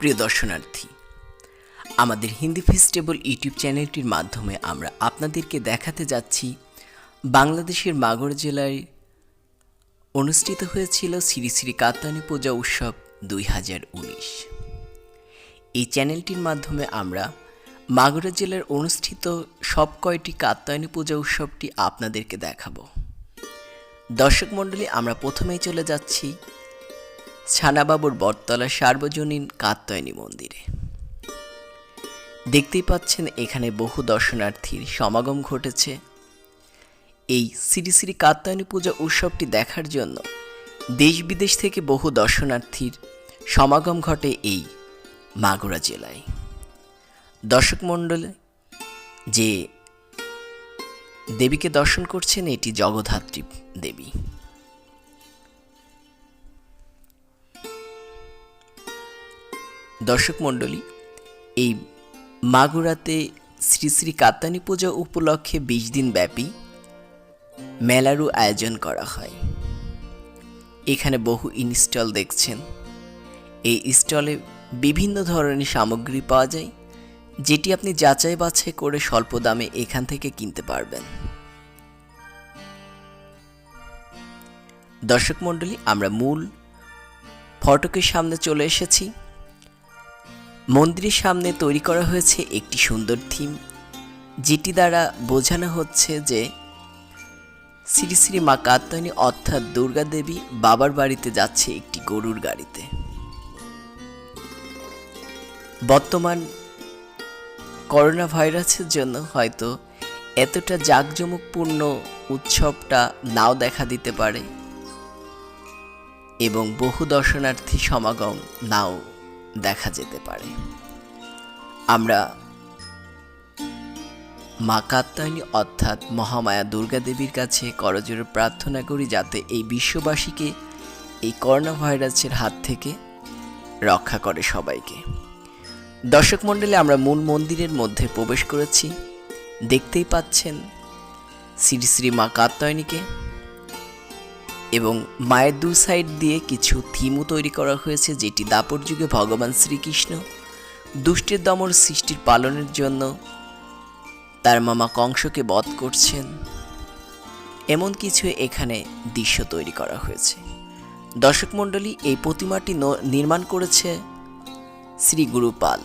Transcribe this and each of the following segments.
প্রিয় দর্শনার্থী, আমাদের হিন্দি ফেস্টিভ্যাল ইউটিউব চ্যানেলটির মাধ্যমে আমরা আপনাদেরকে দেখাতে যাচ্ছি বাংলাদেশের মাগুরা জেলায় অনুষ্ঠিত হয়েছিল শ্রী শ্রী কাত্যায়নী পূজা উৎসব 2019। এই চ্যানেলটির মাধ্যমে আমরা মাগুরা জেলার অনুষ্ঠিত সব কয়টি কাত্যায়নী পূজা উৎসবটি আপনাদেরকে দেখাবো। দর্শক মণ্ডলী, আমরা প্রথমেই চলে যাচ্ছি ছানাবাবুর বটতলা সার্বজনীন কাত্যায়নী মন্দিরে। দেখতেই পাচ্ছেন এখানে বহু দর্শনার্থীর সমাগম ঘটেছে। এই শ্রী শ্রী কাত্যায়নী পূজা উৎসবটি দেখার জন্য দেশ বিদেশ থেকে বহু দর্শনার্থীর সমাগম ঘটে এই মাগুরা জেলায়। দর্শক মণ্ডলী, যে দেবীকে দর্শন করছেন এটি জগদ্ধাত্রী দেবী। দর্শক মণ্ডলী, এই মাগুরাতে শ্রী শ্রী কাত্যায়নী পূজা উপলক্ষে 20 দিন ব্যাপী মেলারও আয়োজন করা হয়। এখানে বহু স্টল দেখছেন। এই স্টলে বিভিন্ন ধরনের সামগ্রী পাওয়া যায়, যেটি আপনি যাচাই বাছাই করে স্বল্প দামে এখান থেকে কিনতে পারবেন। দর্শক মণ্ডলী, আমরা মূল ফটকের সামনে চলে এসেছি। মন্দিরের সামনে তৈরি করা হয়েছে একটি সুন্দর থিম, যেটি দ্বারা বোঝানো হচ্ছে যে শ্রী শ্রী মা কাত্যায়নী অর্থাৎ দুর্গা দেবী বাবার বাড়িতে যাচ্ছে একটি গরুর গাড়িতে। বর্তমান করোনা ভাইরাসের জন্য হয়তো এতটা জাঁকজমকপূর্ণ উৎসবটা নাও দেখা দিতে পারে এবং বহু দর্শনার্থী সমাগম নাও দেখা যেতে পারে। আমরা মা কাত্যায়নী অর্থাৎ মহামায়া দুর্গা দেবীর কাছে করজোড়ে প্রার্থনা করি যাতে এই বিশ্ববাসীকে এই করোনা ভাইরাসের হাত থেকে রক্ষা করে সবাইকে। দর্শক মণ্ডলী, আমরা মূল মন্দিরের মধ্যে প্রবেশ করেছি। দেখতেই পাচ্ছেন শ্রী শ্রী মা কাত্যায়নীকে এবং মায়ের দু সাইড দিয়ে কিছু থিমও তৈরি করা হয়েছে, যেটি দাপর যুগে ভগবান শ্রীকৃষ্ণ দুষ্টের দমন সৃষ্টির পালনের জন্য তার মামা কংসকে বধ করছেন, এমন কিছু এখানে দৃশ্য তৈরি করা হয়েছে। দর্শক মণ্ডলী, এই প্রতিমাটি নির্মাণ করেছে শ্রী গুরুপাল।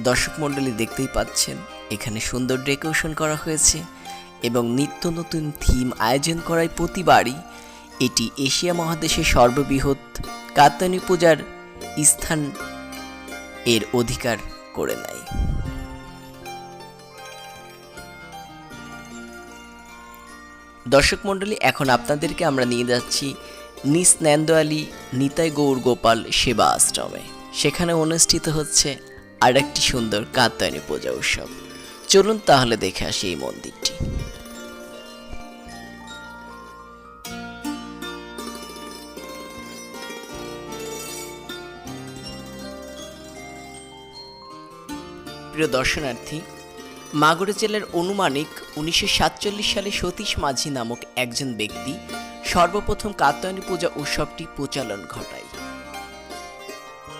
দর্শক মণ্ডলী, দেখতেই পাচ্ছেন এখানে সুন্দর ডেকোরেশন করা হয়েছে এবং নিত্য নতুন থিম আয়োজন করায় প্রতিবারই এটি এশিয়া মহাদেশের সর্ববৃহৎ কাত্যায়নী পূজার স্থান এর অধিকার করে নেয়। দর্শক মণ্ডলী, এখন আপনাদেরকে আমরা নিয়ে যাচ্ছি নিস ন্যান্দোয়ালি নিতাই গৌর গোপাল সেবা আশ্রমে। সেখানে অনুষ্ঠিত হচ্ছে আর একটি সুন্দর কাত্যায়নী পূজা উৎসব। চলুন তাহলে দেখে আসি এই মন্দিরটি। প্রিয় দর্শনার্থী, মাগুরা জেলার অনুমানিক 1947 সালে সতীশ মাঝি নামক একজন ব্যক্তি সর্বপ্রথম কাত্যায়নী পূজা উৎসবটি প্রচলন ঘটায়।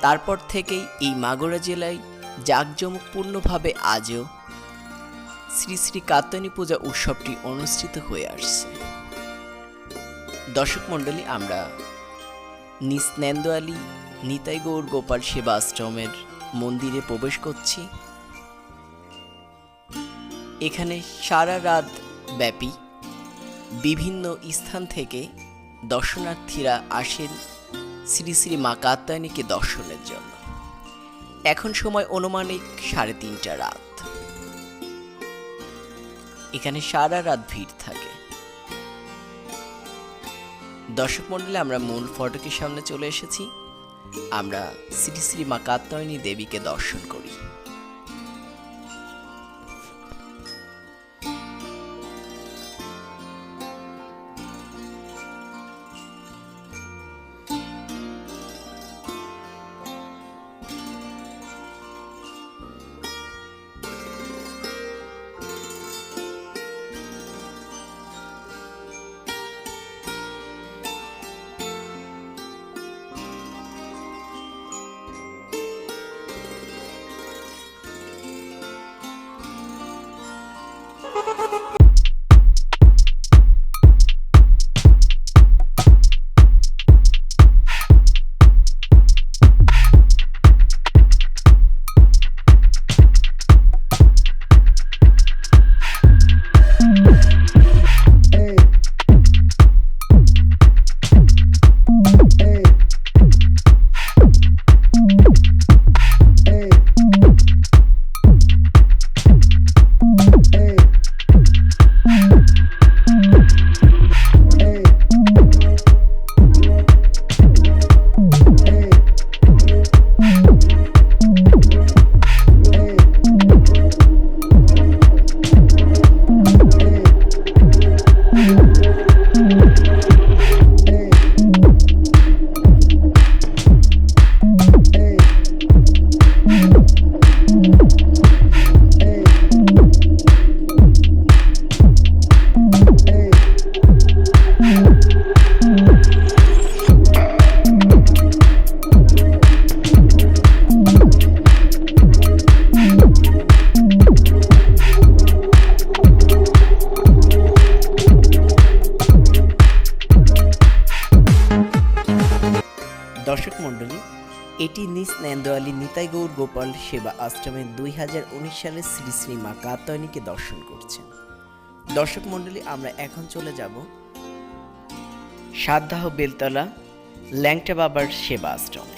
তারপর থেকেই এই মাগুরা জেলায় জাঁকজমকপূর্ণভাবে আজও শ্রী শ্রী কাত্যায়নী পূজা উৎসবটি অনুষ্ঠিত হয়ে আসছে। দর্শক মণ্ডলী, আমরা নিস ন্যান্দোয়ালি নিতাই গৌর গোপাল সেবা আশ্রমের মন্দিরে প্রবেশ করছি। এখানে সারা রাত ব্যাপী বিভিন্ন স্থান থেকে দর্শনার্থীরা আসেন শ্রী শ্রী মা কাত্যায়নীকে দর্শনের জন্য। এখন সময় অনুমানিক 3:30 রাত। এখানে সারা রাত ভিড় থাকে। দর্শক মণ্ডলী, আমরা মূল ফটকের সামনে চলে এসেছি। আমরা শ্রী শ্রী মা কাত্যায়নী দেবীকে দর্শন করি। দর্শক মণ্ডলী, এটি নিজ নেন্দোয়ালি নিতাই গৌর গোপাল সেবা আশ্রমে 2019 সালে শ্রী শ্রী মা কাত্যায়নীকে দর্শন করছেন। দর্শক মণ্ডলী, আমরা এখন চলে যাব সাতদাহ বেলতলা ল্যাংটা বাবার সেবা আশ্রমে।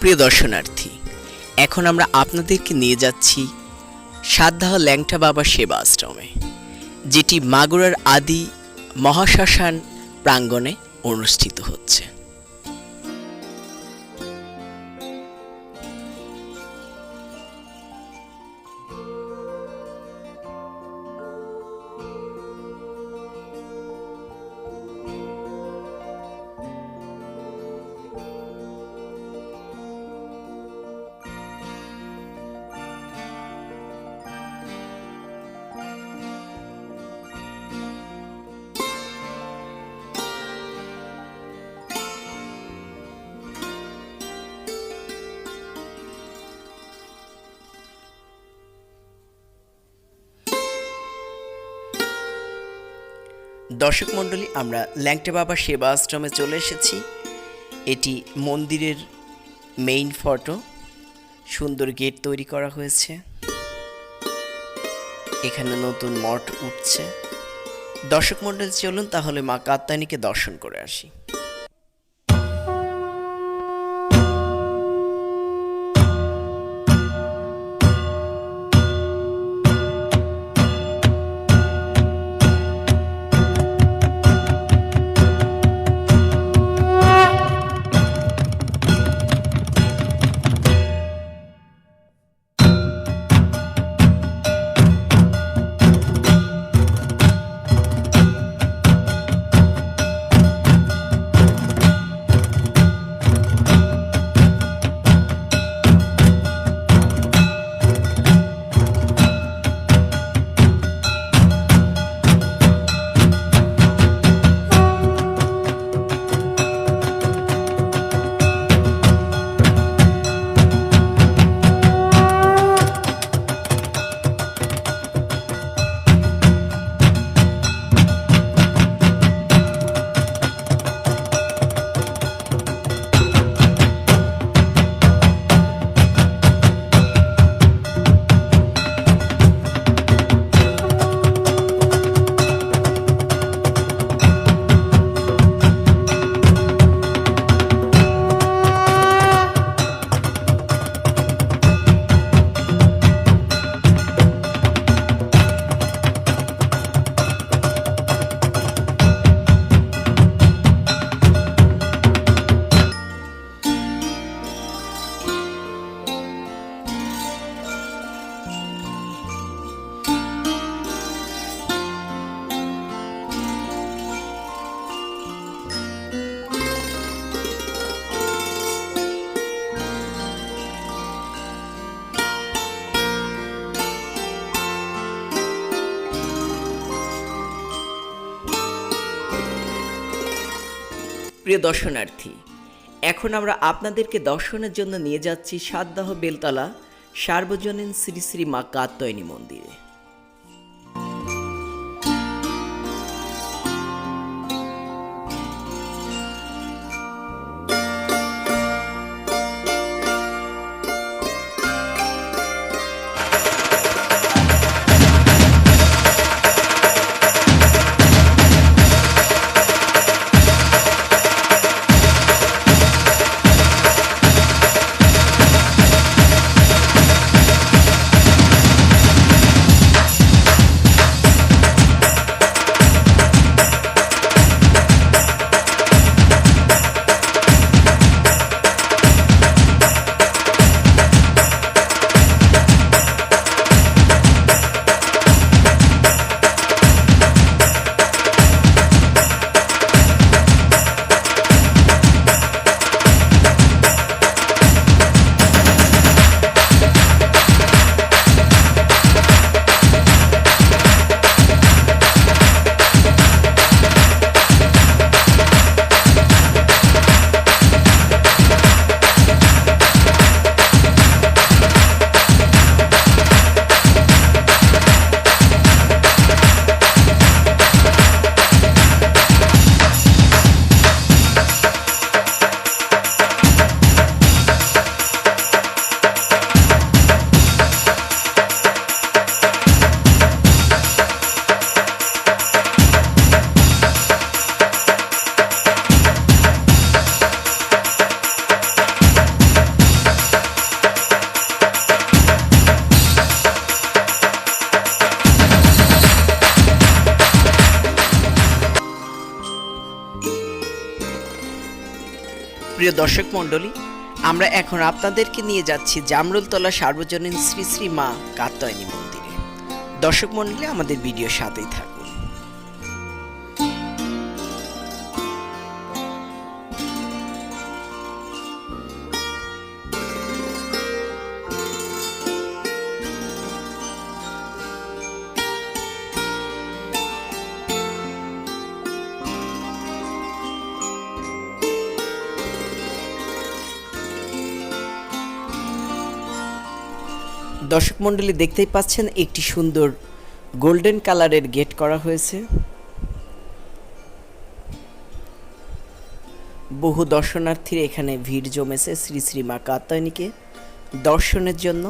প্রিয় দর্শনার্থী, এখন আমরা আপনাদেরকে নিয়ে যাচ্ছি সাতদাহ ল্যাংটা বাবা সেবা আশ্রমে, যেটি মাগুরার আদি মহাশ্মশান প্রাঙ্গণে অনুষ্ঠিত হচ্ছে। দর্শক মণ্ডলী, আমরা ল্যাংটা বাবা সেবা আশ্রমে চলে এসেছি। এটি মন্দিরের মেইন ফটো, সুন্দর গেট তৈরি করা হয়েছে। এখানে নতুন মঠ উঠছে। দর্শক মণ্ডলী, চলুন তাহলে মা কাত্যায়নীকে দর্শন করে আসি। প্রিয় দর্শনার্থী, এখন আমরা আপনাদেরকে দর্শনের জন্য নিয়ে যাচ্ছি সাতদাহ বেলতলা সার্বজনীন শ্রী শ্রী মা কাত্যায়নী মন্দিরে। প্রিয় দর্শক মণ্ডলী, আমরা এখন আপনাদেরকে নিয়ে যাচ্ছি জামরুলতলা সার্বজনীন শ্রী শ্রী মা কাত্যায়নী মন্দিরে। দর্শক মণ্ডলী, আমাদের ভিডিওর সাথেই থাকুন। দর্শক মণ্ডলী, দেখতেই পাচ্ছেন একটি সুন্দর গোল্ডেন কালারের গেট করা হয়েছে। বহু দর্শনার্থীর এখানে ভিড় জমেছে শ্রী শ্রী মা কাত্যায়নীকে দর্শনের জন্য।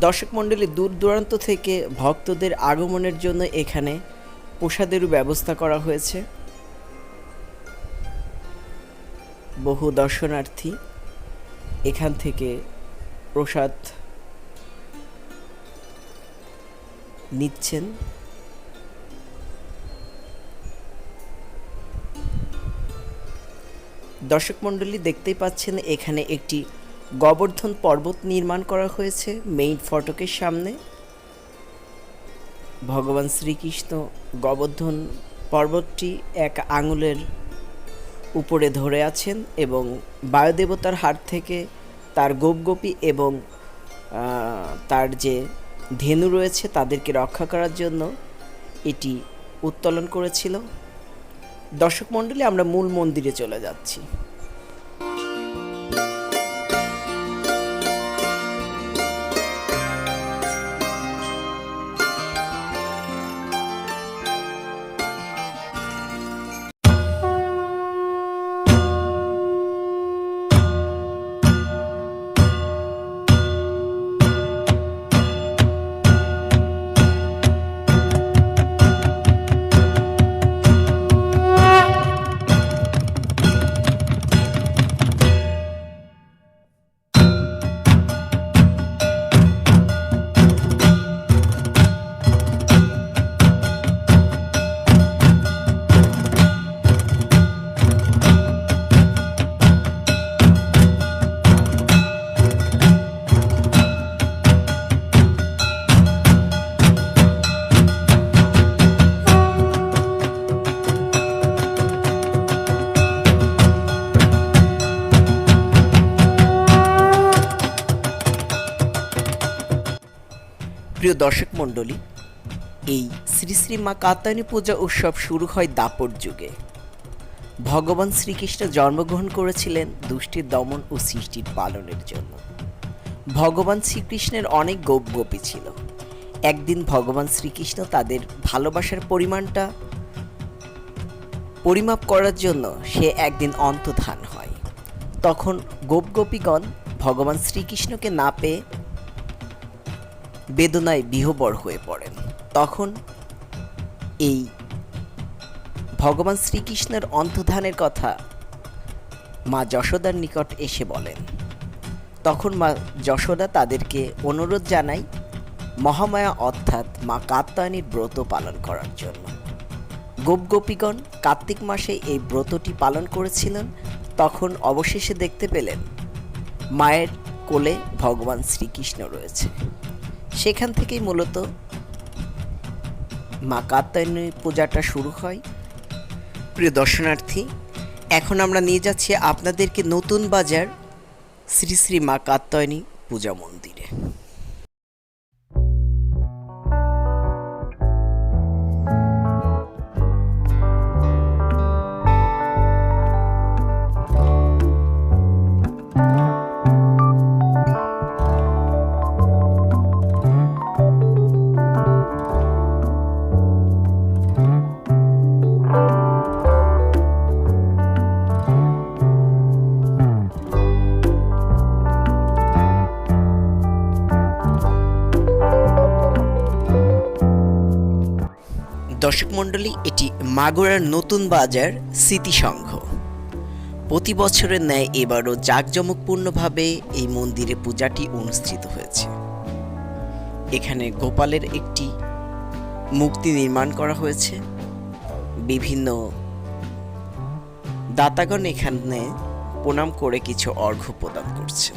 দর্শক মণ্ডলী, দূর দূরান্ত থেকে ভক্তদের আগমনের জন্য এখানে প্রসাদেরও ব্যবস্থা করা হয়েছে। বহু দর্শনার্থী এখান থেকে প্রসাদ নিচ্ছেন। দর্শক মণ্ডলী, দেখতেই পাচ্ছেন এখানে একটি গোবর্ধন পর্বত নির্মাণ করা হয়েছে মেইন ফটকের সামনে। ভগবান শ্রীকৃষ্ণ গোবর্ধন পর্বতটি এক আঙুলের উপরে ধরে আছেন এবং বায়ুদেবতার হাত থেকে তার গোপগোপী এবং তার যে ধেনু রয়েছে তাদেরকে রক্ষা করার জন্য এটি উত্তোলন করেছিল। দর্শক মণ্ডলী, আমরা মূল মন্দিরে চলে যাচ্ছি। প্রিয় দর্শক মণ্ডলী, এই শ্রী শ্রী মা কাত্যায়নী পূজা উৎসব শুরু হয় দাপর যুগে। ভগবান শ্রীকৃষ্ণ জন্মগ্রহণ করেছিলেন দুষ্টির দমন ও সৃষ্টির পালনের জন্য। ভগবান শ্রীকৃষ্ণের অনেক গোপী ছিল। একদিন ভগবান শ্রীকৃষ্ণ তাদের ভালোবাসার পরিমাণটা পরিমাপ করার জন্য সে একদিন অন্তর্ধান হয়। তখন গোপীগণ ভগবান শ্রীকৃষ্ণকে না পেয়ে বেদনায় বিহ্বল হয়ে পড়েন। তখন এই ভগবান শ্রীকৃষ্ণের অন্তর্ধানের কথা মা যশোদার নিকট এসে বলেন। তখন মা যশোদা তাদেরকে অনুরোধ জানায় মহামায়া অর্থাৎ মা কাত্যায়নীর ব্রত পালন করার জন্য। গোপীগণ কার্তিক মাসে এই ব্রতটি পালন করেছিলেন। তখন অবশেষে দেখতে পেলেন মায়ের কোলে ভগবান শ্রীকৃষ্ণ রয়েছে। সেখান থেকেই মূলত মা কাত্যায়নী পূজাটা শুরু হয়। প্রিয় দর্শনার্থী, এখন আমরা নিয়ে যাচ্ছি আপনাদেরকে নতুন বাজার শ্রী শ্রী মা কাত্যায়নী পূজা মন্দিরে। দর্শক মণ্ডলী, এটি মাগুরার নতুন বাজার স্মৃতি সংঘ। প্রতি বছরের ন্যায় এবারও জাঁকজমকপূর্ণভাবে এই মন্দিরে পূজাটি অনুষ্ঠিত হয়েছে। এখানে গোপালের একটি মূর্তি নির্মাণ করা হয়েছে। বিভিন্ন দাতাগণ এখানে প্রণাম করে কিছু অর্ঘ্য প্রদান করছে।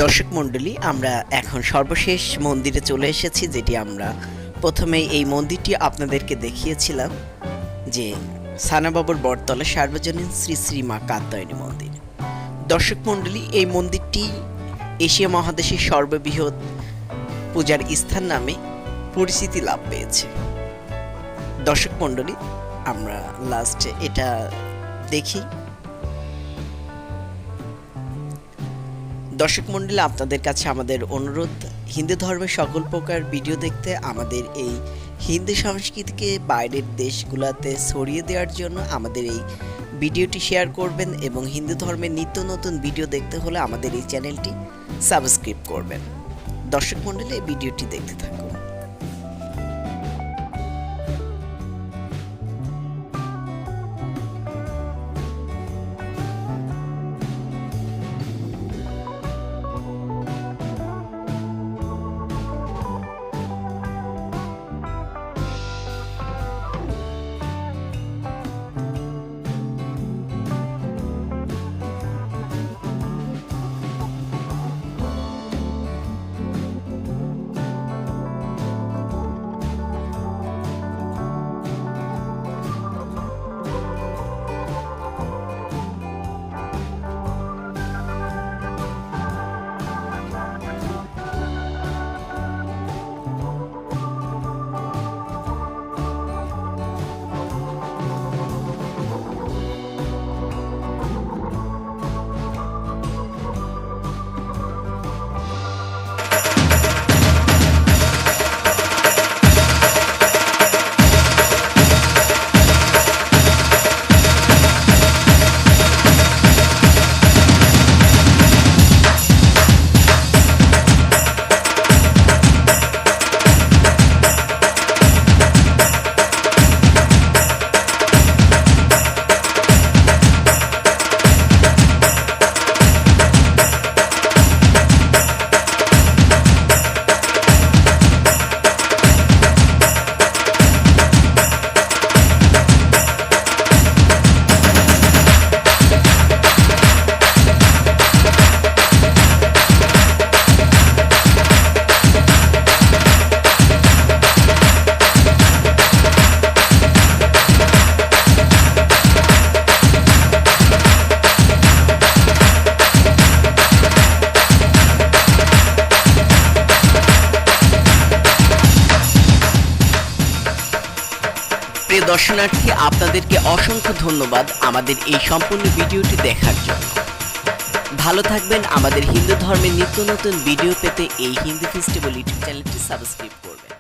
দর্শক মণ্ডলী, আমরা এখন সর্বশেষ মন্দিরে চলে এসেছি, যেটি আমরা প্রথমেই এই মন্দিরটি আপনাদেরকে দেখিয়েছিলাম, যে সানাবাবুর বটতলা সার্বজনীন শ্রী শ্রী মা কাত্যায়নী মন্দির। দর্শক মণ্ডলী, এই মন্দিরটি এশিয়া মহাদেশের সর্ববৃহৎ পূজার স্থান নামে পরিচিতি লাভ পেয়েছে। দর্শক মণ্ডলী, আমরা লাস্টে এটা দেখি। দর্শক মণ্ডলী, আপনাদের কাছে আমাদের অনুরোধ, হিন্দু ধর্মের সকল প্রকার ভিডিও দেখতে আমাদের এই হিন্দু সংস্কৃতিকে বাইরের দেশগুলোতে ছড়িয়ে দেওয়ার জন্য আমাদের এই ভিডিওটি শেয়ার করবেন, এবং হিন্দু ধর্মের নিত্য নতুন ভিডিও দেখতে হলে আমাদের এই চ্যানেলটি সাবস্ক্রাইব করবেন। দর্শক মণ্ডলী, এই ভিডিওটি দেখতে থাকুন। প্রিয় দর্শনার্থী, আপনাদেরকে অসংখ্য ধন্যবাদ আমাদের এই সম্পূর্ণ ভিডিওটি দেখার জন্য। ভালো থাকবেন। আমাদের হিন্দু ধর্মের নিত্য নতুন ভিডিও পেতে এই হিন্দু ফেস্টিভ্যাল ইউটিউব চ্যানেলটি সাবস্ক্রাইব করবেন।